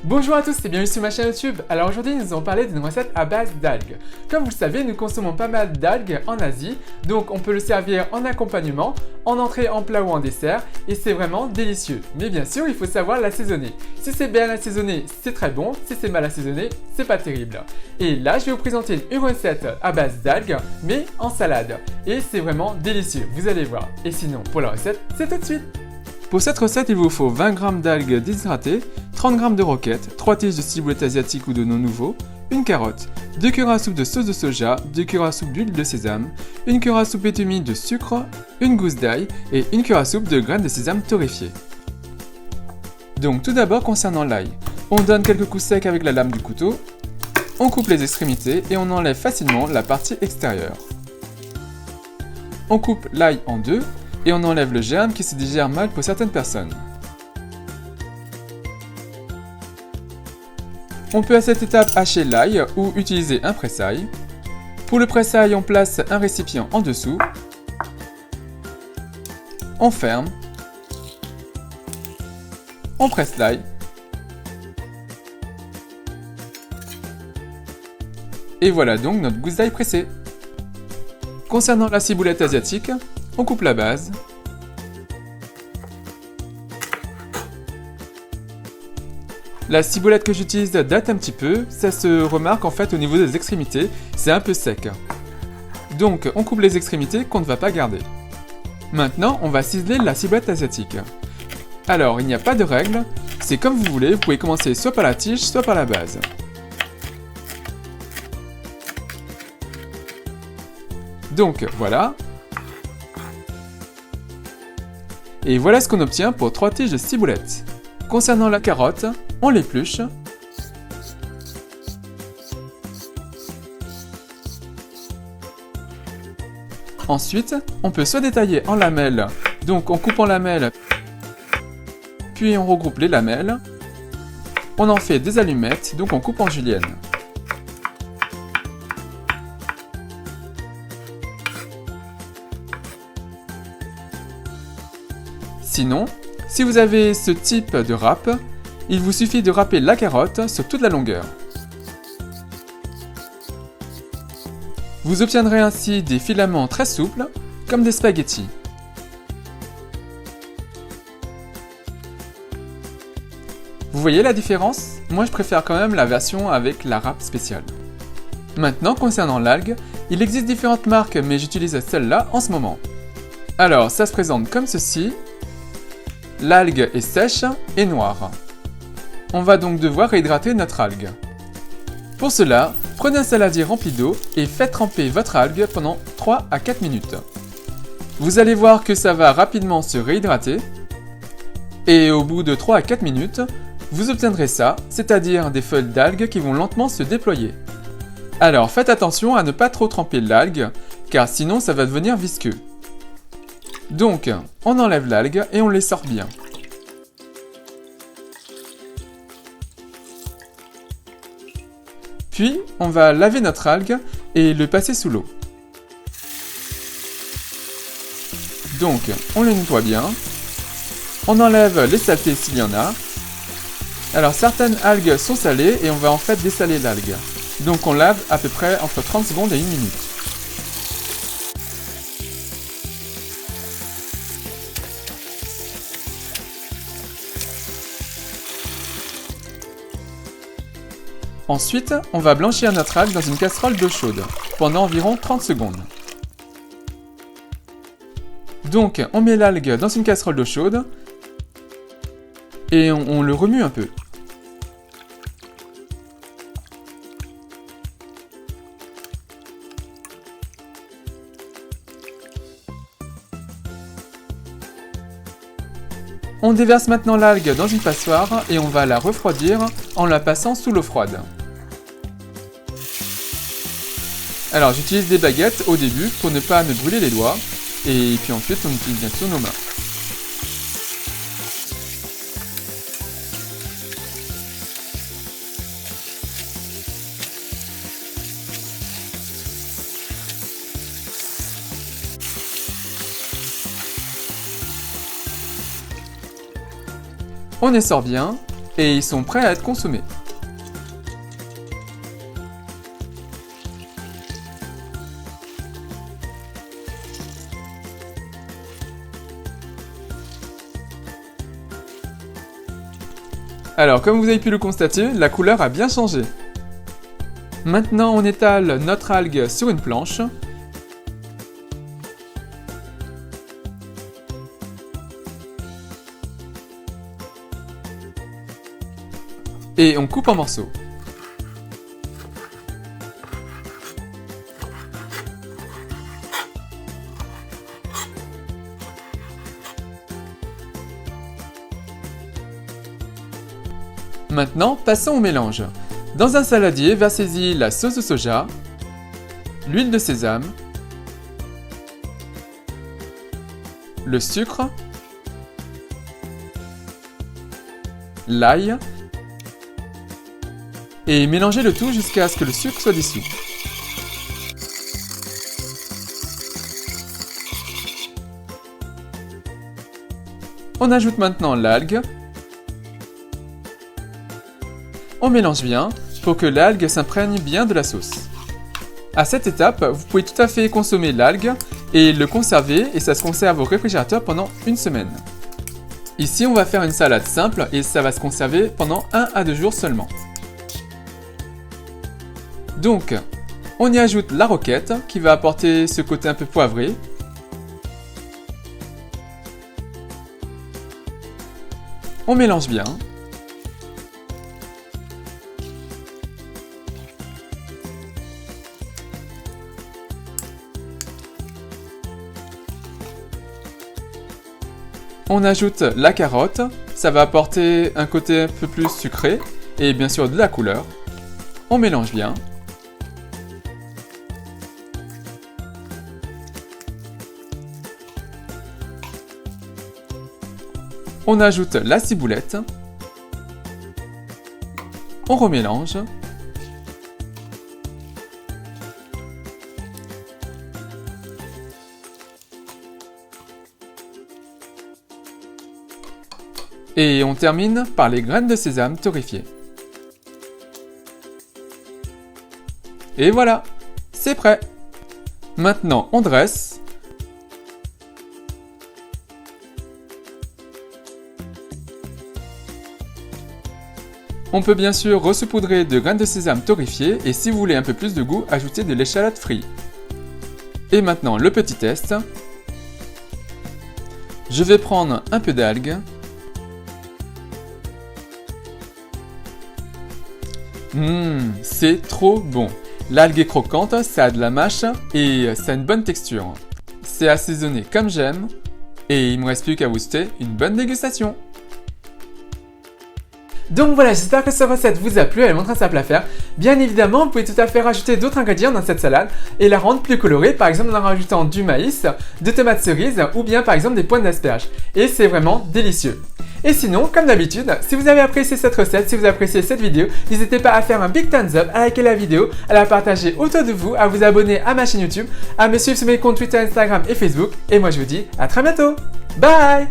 Bonjour à tous et bienvenue sur ma chaîne YouTube. Alors aujourd'hui nous allons parler d'une recette à base d'algues. Comme vous le savez, nous consommons pas mal d'algues en Asie, donc on peut le servir en accompagnement, en entrée, en plat ou en dessert, et c'est vraiment délicieux. Mais bien sûr, il faut savoir l'assaisonner. Si c'est bien assaisonné, c'est très bon, si c'est mal assaisonné, c'est pas terrible. Et là, je vais vous présenter une recette à base d'algues, mais en salade. Et c'est vraiment délicieux, vous allez voir. Et sinon, pour la recette, c'est tout de suite. Pour cette recette, il vous faut 20 g d'algues déshydratées, 30 g de roquettes, 3 tiges de ciboulette asiatique ou de noix nouveau, une carotte, 2 cuillères à soupe de sauce de soja, 2 cuillères à soupe d'huile de sésame, 1 cuillère à soupe et demie de sucre, une gousse d'ail et 1 cuillère à soupe de graines de sésame torréfiées. Donc tout d'abord concernant l'ail, on donne quelques coups secs avec la lame du couteau, on coupe les extrémités et on enlève facilement la partie extérieure. On coupe l'ail en deux et on enlève le germe qui se digère mal pour certaines personnes. On peut à cette étape hacher l'ail ou utiliser un presse-ail. Pour le presse-ail, on place un récipient en dessous. On ferme. On presse l'ail. Et voilà donc notre gousse d'ail pressée. Concernant la ciboulette asiatique, on coupe la base. La ciboulette que j'utilise date un petit peu, ça se remarque en fait au niveau des extrémités, c'est un peu sec. Donc on coupe les extrémités qu'on ne va pas garder. Maintenant on va ciseler la ciboulette asiatique. Alors il n'y a pas de règle, c'est comme vous voulez, vous pouvez commencer soit par la tige, soit par la base. Donc voilà. Et voilà ce qu'on obtient pour 3 tiges de ciboulette. Concernant la carotte, on l'épluche. Ensuite, on peut soit détailler en lamelles, donc on coupe en lamelles, puis on regroupe les lamelles. On en fait des allumettes, donc on coupe en julienne. Sinon, si vous avez ce type de râpe, il vous suffit de râper la carotte sur toute la longueur. Vous obtiendrez ainsi des filaments très souples, comme des spaghettis. Vous voyez la différence? Moi je préfère quand même la version avec la râpe spéciale. Maintenant, concernant l'algue, il existe différentes marques, mais j'utilise celle-là en ce moment. Alors, ça se présente comme ceci. L'algue est sèche et noire. On va donc devoir réhydrater notre algue. Pour cela, prenez un saladier rempli d'eau et faites tremper votre algue pendant 3 à 4 minutes. Vous allez voir que ça va rapidement se réhydrater. Et au bout de 3 à 4 minutes, vous obtiendrez ça, c'est-à-dire des feuilles d'algues qui vont lentement se déployer. Alors faites attention à ne pas trop tremper l'algue, car sinon ça va devenir visqueux. Donc, on enlève l'algue et on les sort bien. Puis, on va laver notre algue et le passer sous l'eau. Donc, on le nettoie bien. On enlève les saletés s'il y en a. Alors, certaines algues sont salées et on va en fait dessaler l'algue. Donc, on lave à peu près entre 30 secondes et 1 minute. Ensuite, on va blanchir notre algue dans une casserole d'eau chaude, pendant environ 30 secondes. Donc, on met l'algue dans une casserole d'eau chaude, et on le remue un peu. On déverse maintenant l'algue dans une passoire et on va la refroidir en la passant sous l'eau froide. Alors j'utilise des baguettes au début pour ne pas me brûler les doigts, et puis ensuite on utilise bien sûr nos mains. On essore bien, et ils sont prêts à être consommés. Alors, comme vous avez pu le constater, la couleur a bien changé. Maintenant, on étale notre algue sur une planche. Et on coupe en morceaux. Maintenant, passons au mélange. Dans un saladier, versez-y la sauce de soja, l'huile de sésame, le sucre, l'ail, et mélangez le tout jusqu'à ce que le sucre soit dissous. On ajoute maintenant l'algue. On mélange bien pour que l'algue s'imprègne bien de la sauce. À cette étape, vous pouvez tout à fait consommer l'algue et le conserver et ça se conserve au réfrigérateur pendant une semaine. Ici, on va faire une salade simple et ça va se conserver pendant 1 à 2 jours seulement. Donc, on y ajoute la roquette qui va apporter ce côté un peu poivré. On mélange bien. On ajoute la carotte, ça va apporter un côté un peu plus sucré et bien sûr de la couleur. On mélange bien. On ajoute la ciboulette. On remélange. Et on termine par les graines de sésame torréfiées. Et voilà, c'est prêt. Maintenant, on dresse. On peut bien sûr resaupoudrer de graines de sésame torréfiées et si vous voulez un peu plus de goût, ajouter de l'échalote frite. Et maintenant, le petit test. Je vais prendre un peu d'algues. C'est trop bon. L'algue est croquante, ça a de la mâche et ça a une bonne texture. C'est assaisonné comme j'aime et il ne me reste plus qu'à vous souhaiter une bonne dégustation. Donc voilà, j'espère que cette recette vous a plu, elle est très simple à faire. Bien évidemment, vous pouvez tout à fait rajouter d'autres ingrédients dans cette salade et la rendre plus colorée, par exemple en rajoutant du maïs, de tomates cerises ou bien par exemple des pointes d'asperges. Et c'est vraiment délicieux. Et sinon, comme d'habitude, si vous avez apprécié cette recette, si vous avez apprécié cette vidéo, n'hésitez pas à faire un big thumbs up, à liker la vidéo, à la partager autour de vous, à vous abonner à ma chaîne YouTube, à me suivre sur mes comptes Twitter, Instagram et Facebook. Et moi je vous dis à très bientôt. Bye!